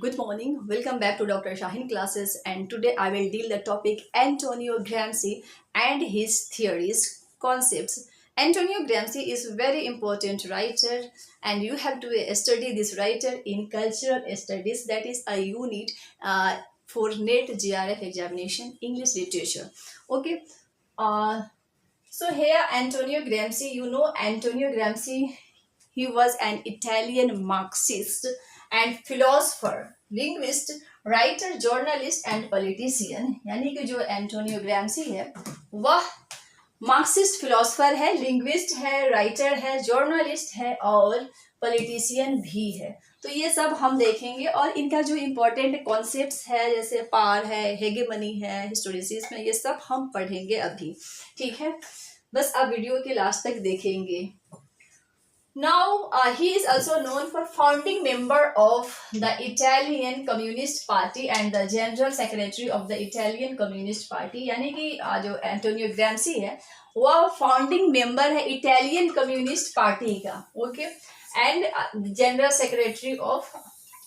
Good morning. Welcome back to Dr. Shahin classes, and today I will deal the topic Antonio Gramsci and his theories, concepts. Antonio Gramsci is very important writer, and you have to study this writer in cultural studies. That is a unit for NET GRF examination, English literature. Okay. Uh, so here Antonio Gramsci, Antonio Gramsci, he was an Italian Marxist and philosopher, linguist, writer, journalist and politician. यानी कि जो Antonio Gramsci है वह Marxist philosopher है, linguist है, writer है, journalist है और पॉलिटिशियन भी है। तो ये सब हम देखेंगे और इनका जो इम्पोर्टेंट कॉन्सेप्ट्स है जैसे पावर है, हेगेमनी है, हिस्टोरिसिज्म है, ये सब हम पढ़ेंगे अभी। ठीक है, बस आप वीडियो के लास्ट तक देखेंगे। Now, he is also known for founding member of the Italian Communist Party and the General Secretary of the Italian Communist Party. यानी कि जो एंटोनियो ग्राम्सी है वह फाउंडिंग मेंबर है इटालियन कम्युनिस्ट पार्टी का, okay, and general secretary of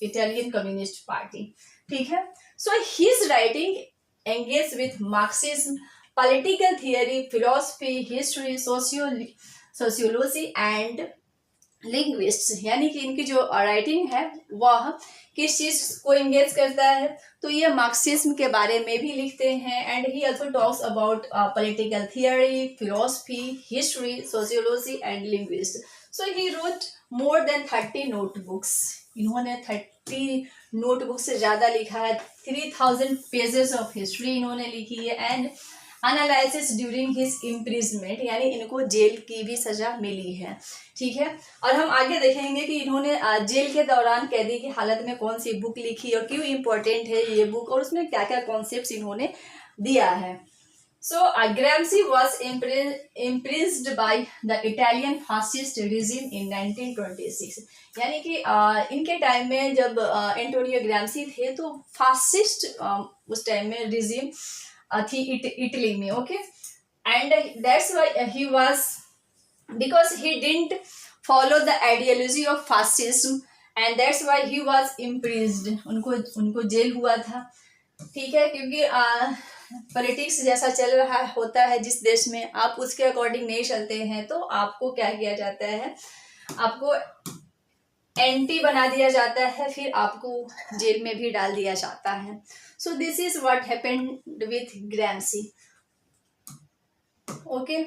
Italian communist party. ठीक है, so his writing engage with Marxism, political theory, philosophy, history, sociology and linguist. यानी कि इनकी जो राइटिंग है वह किस चीज को एंगेज करता है, तो ये मार्क्सिज्म के बारे में भी लिखते हैं and he also talks about political theory, philosophy, history, sociology and linguist. So he wrote more than 30 notebooks. इन्होंने 30 नोटबुक से ज़्यादा लिखा है। 3000 पेजेस ऑफ हिस्ट्री इन्होंने लिखी है and analysis during his imprisonment, यानी इनको जेल की भी सजा मिली है। ठीक है, और हम आगे देखेंगे कि इन्होंने जेल के दौरान कैदी की हालत में कौन सी बुक लिखी और क्यों इम्पोर्टेंट है ये बुक और उसमें क्या क्या कॉन्सेप्ट्स इन्होंने दिया है। So Gramsci was imprisoned by the Italian fascist regime in 1926। यानी कि इनके टाइम में जब एंटोनियो ग्राम्सी थे तो फासिस्ट उस टाइम में रिजिम थी इटली में, okay, and that's why he was, because he didn't follow the ideology of fascism and that's why he was imprisoned। उनको जेल हुआ था। ठीक है, क्योंकि पॉलिटिक्स जैसा चल रहा होता है जिस देश में, आप उसके अकॉर्डिंग नहीं चलते हैं तो आपको क्या किया जाता है, आपको एंटी बना दिया जाता है, फिर आपको जेल में भी डाल दिया जाता है। So this is what happened with Gramsci, okay.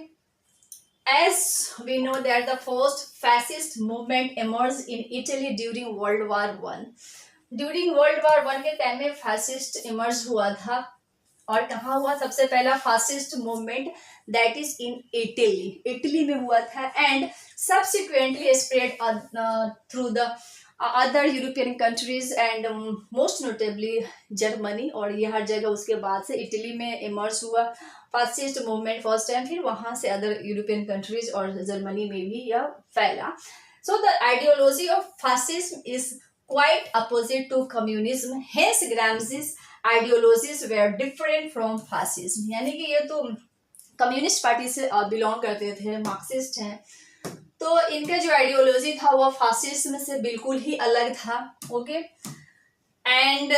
As we know that the first fascist movement emerged in Italy during World War I। During World War I के टाइम में fascist emerge हुआ था और कहाँ हुआ सबसे पहला fascist movement, that is in Italy। Italy में हुआ था and subsequently spread through the other European countries and most notably Germany. और ये हर जगह उसके बाद से इटली में इमर्ज हुआ फासिस्ट मूवमेंट फर्स्ट टाइम, फिर वहां से अदर यूरोपियन कंट्रीज और जर्मनी में भी यह फैला। So the ideology of fascism is quite opposite to communism, hence Gramsci's ideologies were different from fascism. यानी कि ये तो कम्युनिस्ट पार्टी से बिलोंग करते थे, मार्क्सिस्ट हैं, तो इनका जो आइडियोलॉजी था वो फासिज्म से बिल्कुल ही अलग था, okay, and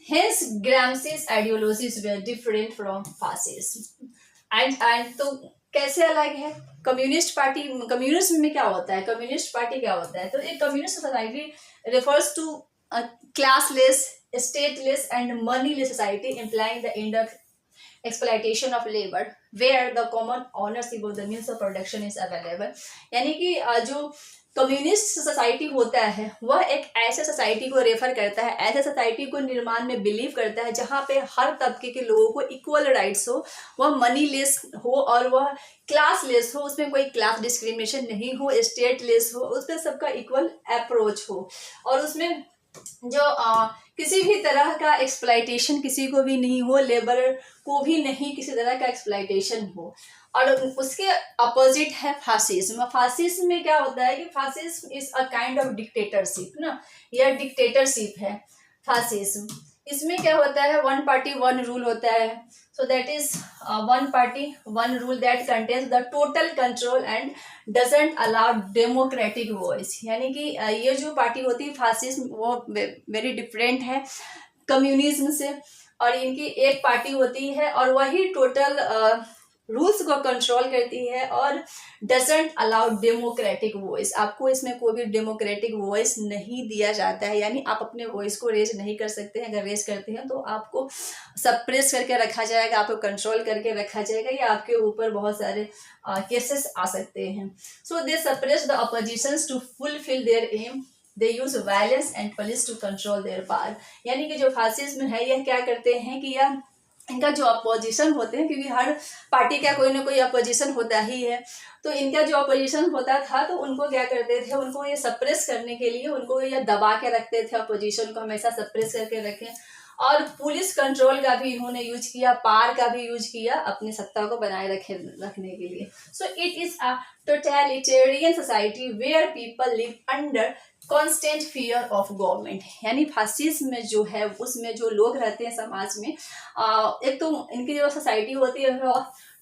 hence Gramsci's ideologies were different from fascism and तो कैसे अलग है? कम्युनिस्ट पार्टी, कम्युनिज्म में क्या होता है, कम्युनिस्ट पार्टी क्या होता है, तो एक communist society refers to a classless, stateless and moneyless society implying the end of exploitation of labor where the common ownership of the means of production is available। यानी कि जो कम्युनिस्ट सोसाइटी होता है वह एक ऐसे सोसाइटी को refer करता है, ऐसे सोसाइटी को निर्माण में बिलीव करता है जहाँ पे हर तबके के लोगों को इक्वल राइट्स हो, वह मनी लेस हो और वह क्लास लेस हो, उसमें कोई क्लास डिस्क्रिमिनेशन नहीं हो, स्टेट लेस हो, उसमें सबका इक्वल अप्रोच हो और उसमें जो किसी भी तरह का एक्सप्लॉइटेशन किसी को भी नहीं हो, लेबर को भी नहीं किसी तरह का एक्सप्लॉइटेशन हो। और उसके अपोजिट है फासिज्म। फासिज्म में क्या होता है कि fascism is a kind of dictatorship ना, यह डिक्टेटरशिप है फासिज्म। इसमें क्या होता है, वन पार्टी वन रूल होता है. So that is one party one rule that contains the total control and doesn't allow democratic voice. यानी कि ये जो पार्टी होती है फासिज्म, वो वेरी डिफरेंट है कम्युनिज्म से. और इनकी एक पार्टी होती है और वही टोटल रूल्स को कंट्रोल करती है और डजेंट अलाउ डेमोक्रेटिक वॉइस. आपको इसमें कोई भी डेमोक्रेटिक वॉइस नहीं दिया जाता है. यानी आप अपने वॉइस को रेज नहीं कर सकते हैं. अगर रेज करते हैं तो आपको सप्रेस करके रखा जाएगा, आपको कंट्रोल करके रखा जाएगा, या आपके ऊपर बहुत सारे केसेस आ सकते हैं. So they suppress the oppositions to fulfil their aim. They use violence and police to control their power. यानी कि जो फासिज्म है यह क्या करते हैं कि यह इनका जो अपोजिशन होते हैं, क्योंकि हर पार्टी का कोई ना कोई अपोजिशन होता ही है, तो इनका जो अपोजिशन होता था तो उनको क्या करते थे, उनको ये सप्रेस करने के लिए उनको ये दबा के रखते थे, अपोजिशन को हमेशा सप्रेस करके रखें. और पुलिस कंट्रोल का भी इन्होंने यूज किया, पार का भी यूज किया अपनी सत्ता को बनाए रखने के लिए. So it is a totalitarian society where people live under constant fear of government. यानी फासिज्म में जो है उसमें जो लोग रहते हैं समाज में, एक तो इनकी जो सोसाइटी होती है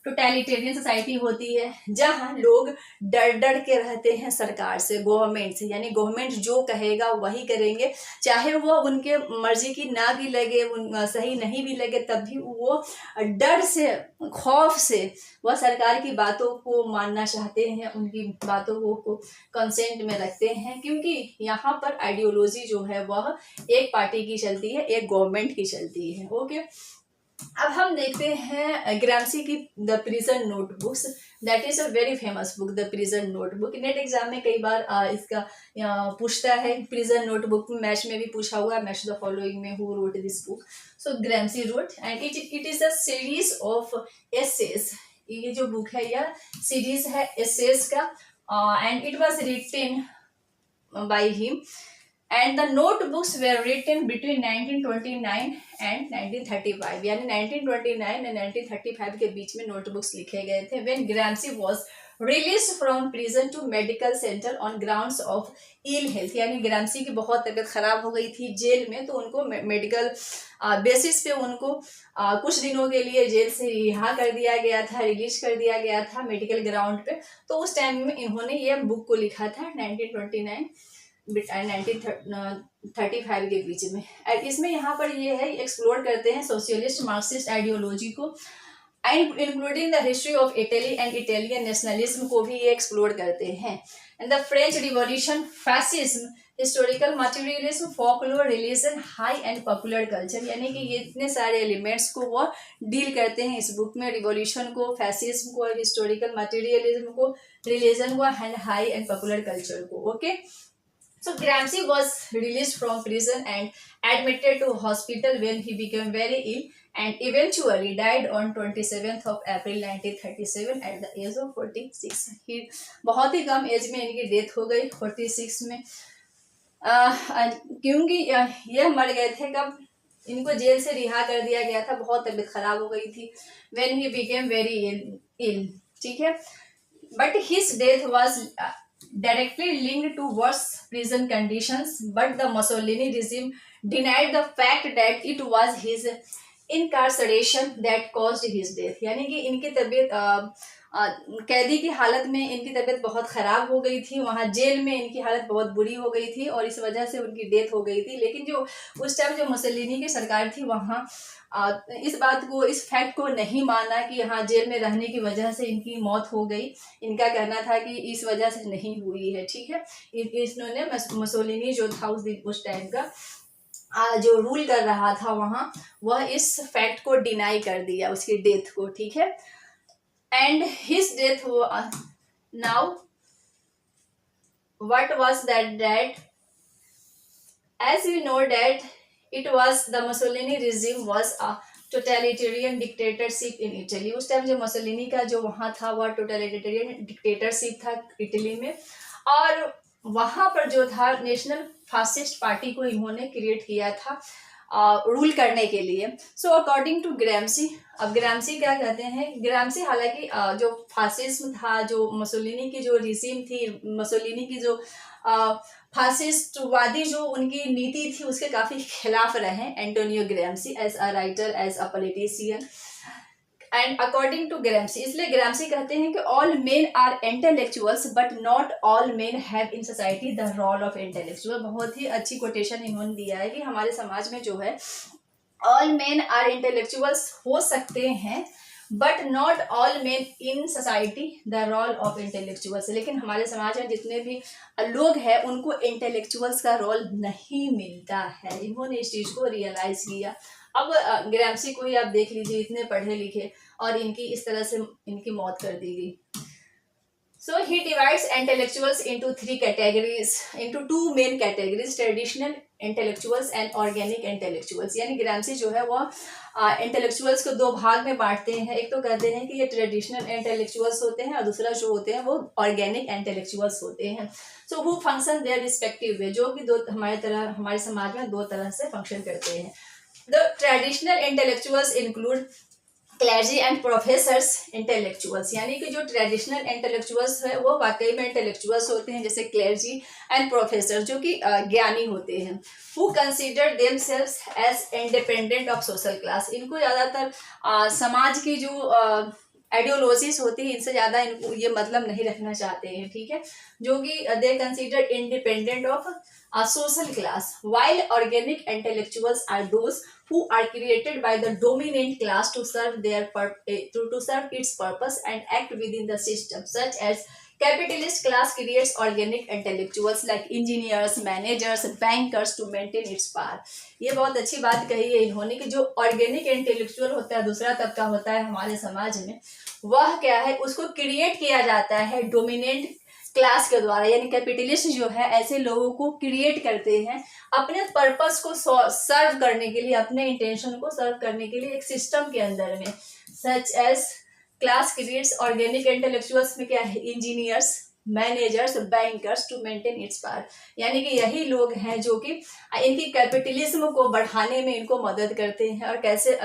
टोटलिटेरियन सोसाइटी होती है, जहाँ लोग डर डर के रहते हैं सरकार से, गवर्नमेंट से. यानी गवर्नमेंट जो कहेगा वही करेंगे, चाहे वो उनके मर्जी की ना भी लगे, सही नहीं भी लगे, तब भी वो डर से, खौफ से वह सरकार की बातों को मानना चाहते हैं, उनकी बातों को कंसेंट में रखते हैं. क्योंकि यहाँ पर आइडियोलॉजी जो है वह एक पार्टी की चलती है, एक गवर्नमेंट की चलती है. ओके, अब हम देखते हैं ग्रामसी की the prison notebooks. That is a very famous book, the prison notebook. Net exam में कई बार इसका पूछता है. प्रिजन नोटबुक मैच में भी पूछा हुआ है, मैच द फॉलोइंग में who wrote this book. So Gramsci wrote and it is a series of essays. ये जो बुक है यह सीरीज है एसेस का, and it was written by him, and the notebooks were written between 1929 and 1935. यानी 1929 and 1935 के बीच में notebooks लिखे गए थे. when Gramsci was released from prison to medical center on grounds of ill health. यानी ग्रामसी की बहुत तबीयत खराब हो गई थी जेल में, तो उनको मेडिकल बेसिस पे उनको कुछ दिनों के लिए जेल से रिहा कर दिया गया था, रिलीज कर दिया गया था मेडिकल ग्राउंड पे. तो उस टाइम में इन्होंने ये बुक को लिखा था 1929 1935 के बीच में. इसमें यहाँ पर ये है, एक्सप्लोर करते हैं सोशलिस्ट मार्क्सिस्ट आइडियोलॉजी को, and including the history of Italy and Italian nationalism को भी ये एक्सप्लोर करते हैं. And the French revolution, fascism, historical materialism, folklore, religion, high and popular culture. यानी कि ये इतने सारे एलिमेंट्स को वो डील करते हैं इस बुक में. रिवॉल्यूशन को, फैसिज्म को, हिस्टोरिकल मटेरियलिज्म को, रिलीजन को, and high and popular culture को. Okay, so Gramsci was released from prison and admitted to hospital when he became very ill, and eventually died on 27th of April 1937 at the age of 46. ही बहुत ही कम as में इनकी death हो गई 46 में. क्योंकि यह मर गए थे कब, इनको जेल से रिहा कर दिया गया था, बहुत तबीयत खराब हो गई थी. when he became very ill. ठीक है, but his death was directly linked to worse prison conditions, but the Mussolini regime denied the fact that it was his incarceration that caused his death. यानी कि इनकी तबीयत कैदी की हालत में इनकी तबीयत बहुत ख़राब हो गई थी, वहाँ जेल में इनकी हालत बहुत बुरी हो गई थी और इस वजह से उनकी डेथ हो गई थी. लेकिन जो उस टाइम जो मुसोलिनी की सरकार थी वहाँ इस बात को, इस फैक्ट को नहीं माना कि हाँ जेल में रहने की वजह से इनकी मौत हो गई. इनका कहना था कि इस वजह से नहीं हुई है. ठीक है, इन्होंने मुसोलिनी जो था उस टाइम का जो रूल कर रहा था वहाँ, वह इस फैक्ट को डिनाई कर दिया, उसकी डेथ को. ठीक है, and his death now what was that as we know that it was the Mussolini regime was a totalitarian dictatorship in Italy. उस टाइम जो मुसोलिनी का जो वहाँ था वह totalitarian dictatorship था इटली में, और वहाँ पर जो था नेशनल फासिस्ट पार्टी को इन्होंने क्रिएट किया था रूल करने के लिए. सो अकॉर्डिंग टू ग्रामसी, अब ग्रामसी क्या कहते हैं, ग्रामसी हालांकि जो फासिज्म था, जो मुसोलिनी की जो रिजीम थी, मुसोलिनी की जो फासिस्टवादी जो उनकी नीति थी उसके काफी खिलाफ रहे Antonio Gramsci as a writer, as a politician and according to Gramsci. इसलिए ग्रैम्सी कहते हैं कि all men are intellectuals but not all men have in society the role of intellectual. बहुत ही अच्छी कोटेशन इन्होंने दिया है कि हमारे समाज में जो है ऑल मेन आर इंटेलेक्चुअल्स हो सकते हैं but not all men in society the role of intellectuals. लेकिन हमारे समाज में जितने भी लोग हैं उनको इंटेलेक्चुअल्स का रोल नहीं मिलता है। इन्होंने इस चीज़ को रियलाइज किया। अब ग्रैम्सी को ही आप देख लीजिए, इतने पढ़े लिखे और इनकी इस तरह से इनकी मौत कर दी गई। So he divides intellectuals into two main categories, traditional intellectuals and organic intellectuals। यानी ग्रैम्सी जो है वो इंटेलेक्चुअल्स को दो भाग में बांटते हैं। एक तो कहते हैं कि ये ट्रेडिशनल इंटेलेक्चुअल्स होते हैं और दूसरा जो होते हैं वो ऑर्गेनिक इंटेलेक्चुअल्स होते हैं। So who function their respective way, जो कि दो हमारे समाज में दो तरह से फंक्शन करते हैं। The traditional intellectuals include clergy and professors intellectuals. यानी कि जो ट्रेडिशनल इंटेलेक्चुअल्स है वो वाकई में इंटेलेक्चुअल्स होते हैं, जैसे क्लर्जी एंड प्रोफेसर जो कि ज्ञानी होते हैं। Who consider themselves as independent of social class. इनको ज़्यादातर समाज की जो आइडियोलॉजीज होती है इनसे ज़्यादा इनको ये मतलब नहीं रखना चाहते हैं, ठीक है, जो कि they consider independent of social class, while organic intellectuals are those who are created by the dominant class to serve its purpose and act within the system, such as capitalist class creates organic intellectuals like engineers, managers, bankers to maintain its power। ये बहुत अच्छी बात कही है इन्होंने कि जो organic intellectual होता है, दूसरा तबका होता है हमारे समाज में, वह क्या है, उसको क्रिएट किया जाता है डोमिनेंट क्लास के द्वारा। यानी कैपिटलिस्ट जो है ऐसे लोगों को क्रिएट करते हैं अपने पर्पस को सर्व करने के लिए, अपने इंटेंशन को सर्व करने के लिए एक सिस्टम के अंदर में। Such as class creates organic intellectuals में क्या है, engineers, managers, bankers to maintain its power. यानी कि यही लोग हैं जो कि इनकी कैपिटलिज्म को बढ़ाने में इनको मदद करते हैं और कैसे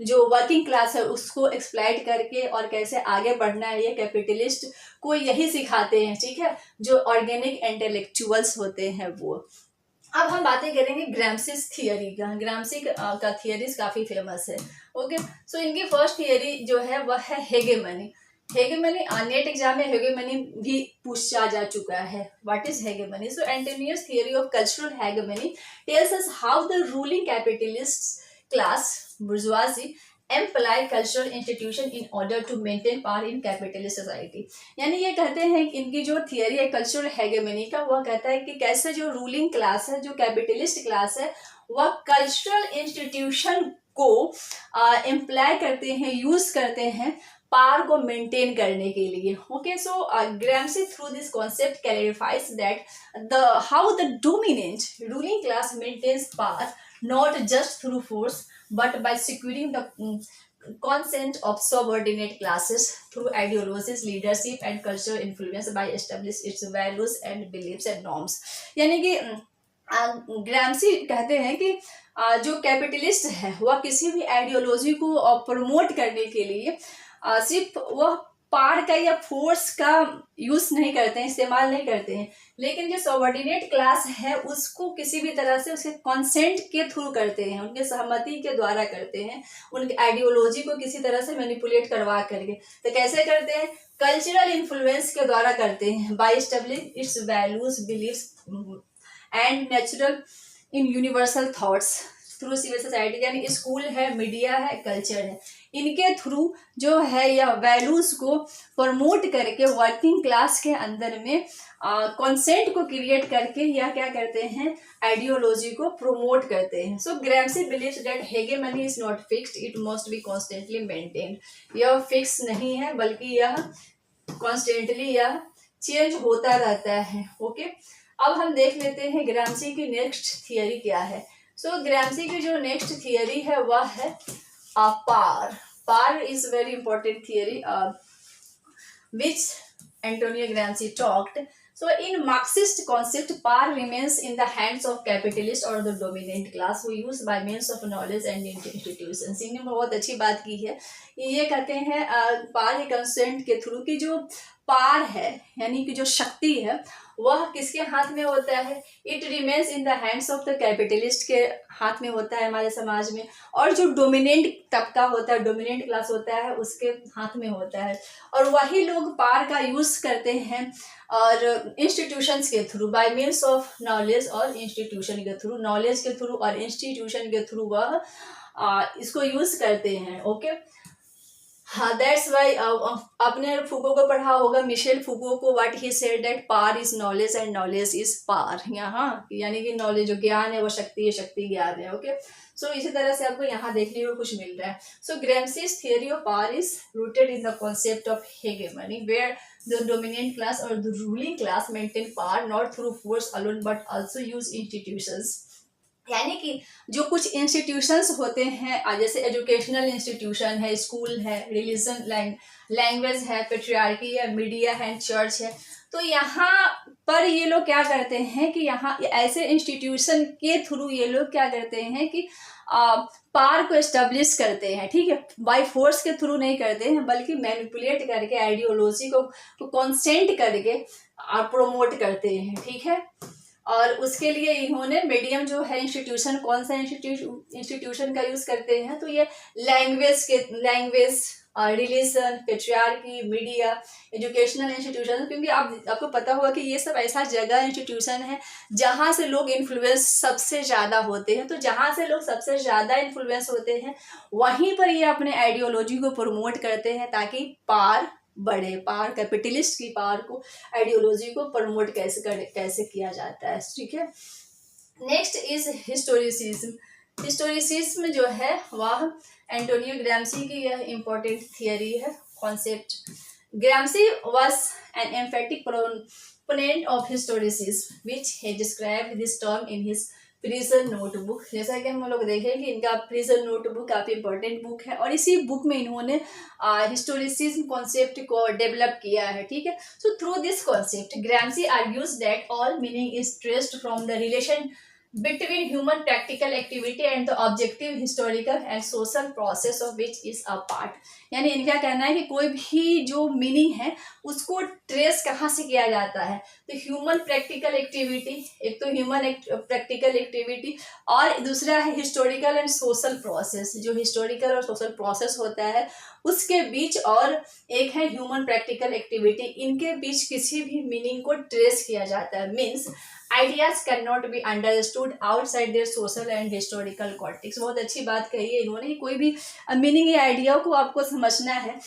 जो वर्किंग क्लास है उसको एक्सप्लॉइट करके और कैसे आगे बढ़ना है ये कैपिटलिस्ट को यही सिखाते हैं, ठीक है, जो ऑर्गेनिक इंटेलेक्चुअल्स होते हैं वो। अब हम बातें करेंगे ग्रैम्सी's थियरी का। ग्रैम्सी का थियरीज काफी फेमस है। ओके, सो इनकी फर्स्ट थियरी जो है वह है हेगेमनी। हेगेमनी नेट एग्जाम में हेगेमनी भी पूछा जा चुका है। What is hegemony? So Antonio's theory of cultural hegemony tells us how the ruling capitalist class bourgeoisie employ cultural institution in order to maintain power in capitalist society. यानी ये कहते हैं कि इनकी जो थियरी है कल्चरल हेगेमनी का, वह कहता है कि कैसे जो रूलिंग क्लास है, जो कैपिटलिस्ट क्लास है, वह कल्चरल इंस्टीट्यूशन को एम्प्लाई करते हैं, यूज करते हैं पावर को मेंटेन करने के लिए। Okay, so Gramsci through this concept clarifies that the how the dominant ruling class maintains power not just through force but by securing the consent of subordinate classes through ideologies, leadership and cultural influence by establish its values and beliefs and norms। यानी कि ग्रैम्सी कहते हैं कि जो capitalist है वह किसी भी आइडियोलॉजी को प्रमोट करने के लिए सिर्फ वह पावर का या फोर्स का यूज नहीं करते हैं, इस्तेमाल नहीं करते हैं, लेकिन जो सबऑर्डिनेट क्लास है उसको किसी भी तरह से उसके कंसेंट के थ्रू करते हैं, उनके सहमति के द्वारा करते हैं, उनकी आइडियोलॉजी को किसी तरह से मैनिपुलेट करवा करके। तो कैसे करते हैं? कल्चरल इन्फ्लुएंस के द्वारा करते हैं, by establish its values, beliefs and natural in universal thoughts through civil society. यानी स्कूल है, मीडिया है, कल्चर है, इनके थ्रू जो है यह वैल्यूज को प्रमोट करके वर्किंग क्लास के अंदर में कॉन्सेंट को क्रिएट करके या क्या करते हैं, आइडियोलॉजी को प्रमोट करते हैं। So Gramsci believes that hegemony is not fixed, it must be constantly maintained. यह फिक्स नहीं है बल्कि यह कॉन्स्टेंटली यह चेंज होता रहता है। ओके, अब हम देख लेते हैं ग्रैम्सी की नेक्स्ट थियरी क्या है। सो ग्रैम्सी की जो नेक्स्ट थियरी है वह है power. Power is very important theory which Antonio Gramsci talked. So in Marxist concept, power remains in the hands of capitalist or the dominant class who use by means of knowledge and institutions। इन्होंने बहुत अच्छी बात की है। ये कहते हैं power के कंसेंट के थ्रू की जो पार है यानी कि जो शक्ति है वह किसके हाथ में होता है, it remains in the hands of the capitalist के हाथ में होता है हमारे समाज में, और जो डोमिनेंट तबका होता है, डोमिनेंट क्लास होता है, उसके हाथ में होता है। और वही लोग पार का यूज करते हैं और इंस्टीट्यूशंस के through, bye means of knowledge और इंस्टीट्यूशन के थ्रू, नॉलेज के थ्रू और इंस्टीट्यूशन के थ्रू वह इसको यूज करते हैं। ओके, हाँ, दैट्स वाई आपने फूको को पढ़ा होगा, मिशेल फूको को, what he said that power is knowledge and knowledge is power. यहाँ यानी कि नॉलेज जो ज्ञान है वो शक्ति है, शक्ति ज्ञान है। ओके, सो इसी तरह से आपको यहाँ देखने को कुछ मिल रहा है। सो ग्रैम्सी's theory of power is rooted in the concept of hegemony, where the dominant class or the ruling class maintain power not through force alone but also use institutions। यानी कि जो कुछ इंस्टीट्यूशंस होते हैं, जैसे एजुकेशनल इंस्टीट्यूशन है, school है, religion, language है, पेट्रियार्की है, मीडिया है, चर्च है, तो यहाँ पर ये लोग क्या करते हैं कि यहाँ ऐसे इंस्टीट्यूशन के थ्रू ये लोग क्या करते हैं कि पार को एस्टेब्लिश करते हैं। ठीक है, बाय फोर्स के थ्रू नहीं करते हैं, बल्कि मैनिपुलेट करके, आइडियोलॉजी को कॉन्सेंट करके प्रोमोट करते हैं। ठीक है, और उसके लिए इन्होंने मीडियम जो है इंस्टीट्यूशन, कौन सा इंस्टीट्यूशन का यूज करते हैं, तो ये language, religion, patriarchy, media, educational institution, क्योंकि आपको पता होगा कि ये सब ऐसा जगह इंस्टीट्यूशन है जहाँ से लोग इन्फ्लुएंस सबसे ज़्यादा होते हैं। तो जहाँ से लोग सबसे ज़्यादा इन्फ्लुएंस होते हैं वहीं पर ये अपने आइडियोलॉजी को प्रमोट करते हैं, ताकि पार बढ़े, पार, कैपिटलिस्ट की पार को, आइडियोलॉजी को प्रमोट कैसे किया जाता है। ठीक है, नेक्स्ट इज हिस्टोरिसिज्म। हिस्टोरिसिज्म जो है वह एंटोनियो ग्राम्सी की यह इंपॉर्टेंट थियरी है, concept. Gramsci was an emphatic proponent of historicism which he described this term in his prison notebook. जैसा कि हम लोग देखें कि इनका प्रिजन नोटबुक काफ़ी इंपॉर्टेंट बुक है, और इसी बुक में इन्होंने हिस्टोरिसिज्म कॉन्सेप्ट को डेवलप किया है। ठीक है, so through this concept Gramsci argues that all meaning is traced from the relation between human practical activity and the objective historical and social process of which is a part। यानी इनका कहना है कि कोई भी जो मीनिंग है उसको ट्रेस कहाँ से किया जाता है, तो ह्यूमन प्रैक्टिकल एक्टिविटी, एक तो ह्यूमन प्रैक्टिकल एक्टिविटी, और दूसरा है हिस्टोरिकल एंड सोशल प्रोसेस, जो हिस्टोरिकल और सोशल प्रोसेस होता है उसके बीच, और एक है ह्यूमन प्रैक्टिकल एक्टिविटी, इनके बीच किसी भी मीनिंग को ट्रेस किया जाता है। Means ideas can not be understood outside their social and historical context. बहुत अच्छी बात कही है इन्होंने, कोई भी मीनिंग या आइडिया को आपको समझना है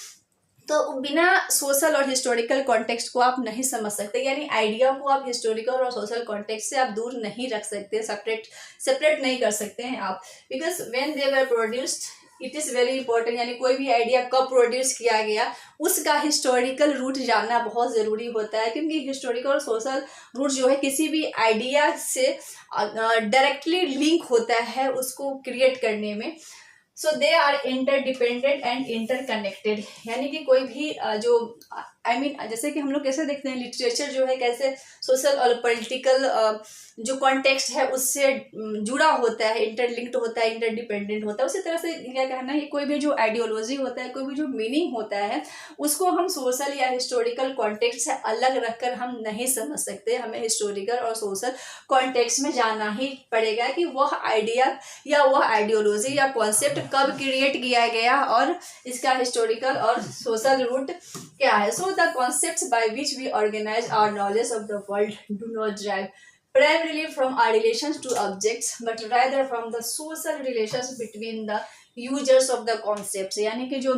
तो बिना सोशल और हिस्टोरिकल कॉन्टेक्स्ट को आप नहीं समझ सकते, यानी आइडिया को आप हिस्टोरिकल और सोशल कॉन्टेक्स्ट से आप दूर नहीं रख सकते, सेपरेट नहीं कर सकते हैं आप, because when they were produced it is very important. यानी कोई भी आइडिया कब प्रोड्यूस किया गया उसका हिस्टोरिकल रूट जानना बहुत ज़रूरी होता है, क्योंकि हिस्टोरिकल और सोशल रूट जो है किसी भी आइडिया से डायरेक्टली लिंक होता है उसको क्रिएट करने में। So they are interdependent and interconnected. यानी कि कोई भी जो जैसे कि हम लोग कैसे देखते हैं लिटरेचर जो है कैसे सोशल और पॉलिटिकल जो कॉन्टेक्स्ट है उससे जुड़ा होता है, इंटरलिंक्ड होता है, इंटरडिपेंडेंट होता है, उसी तरह से क्या कहना है कि कोई भी जो आइडियोलॉजी होता है, कोई भी जो मीनिंग होता है उसको हम सोशल या हिस्टोरिकल कॉन्टेक्स्ट से अलग रखकर हम नहीं समझ सकते। हमें हिस्टोरिकल और सोशल कॉन्टेक्स्ट में जाना ही पड़ेगा कि वह आइडिया या वह आइडियोलॉजी या कॉन्सेप्ट कब क्रिएट किया गया और इसका हिस्टोरिकल और सोशल रूट क्या है। So the concepts by which we organize our knowledge of the world do not drive primarily from our relations to objects but rather from the social relations between the users of the concepts। यानी कि जो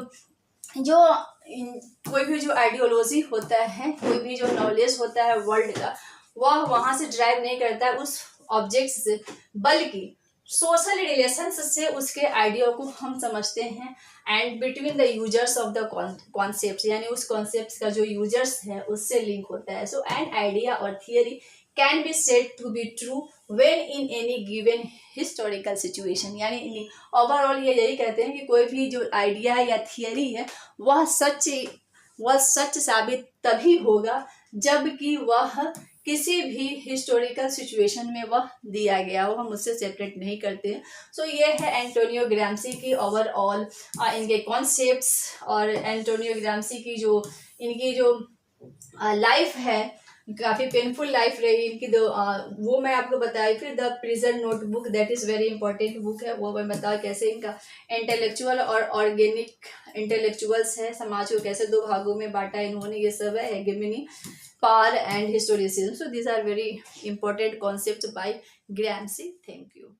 कोई भी जो ideology होता है, कोई भी जो नॉलेज होता है वर्ल्ड का, वह वहाँ से ड्राइव नहीं करता है उस ऑब्जेक्ट से, बल्कि सोशल रिलेशंस से उसके आइडिया को हम समझते हैं, and between the users of the concept, यानी उस कॉन्सेप्ट का जो यूजर्स है उससे लिंक होता है। सो एन आइडिया और theory can be said to be true when in any given historical situation। यानी ओवरऑल ये यही कहते हैं कि कोई भी जो आइडिया या थियरी है वह सच साबित तभी होगा जबकि वह किसी भी हिस्टोरिकल सिचुएशन में वह दिया गया हो, हम उससे सेपरेट नहीं करते हैं। सो ये है एंटोनियो ग्राम्सी की ओवरऑल इनके कॉन्सेप्ट्स और एंटोनियो ग्राम्सी की जो इनकी जो लाइफ है, काफ़ी पेनफुल लाइफ रही इनकी, दो वो मैं आपको बताई। फिर the prison notebook, that is very important book है, वो मैं बताया कैसे इनका इंटेलेक्चुअल और ऑर्गेनिक इंटेलेक्चुअल्स है, समाज को कैसे दो भागों में बांटा इन्होंने, ये सब है hegemony, power and historicism. So these are very important concept by Gramsci. Thank you.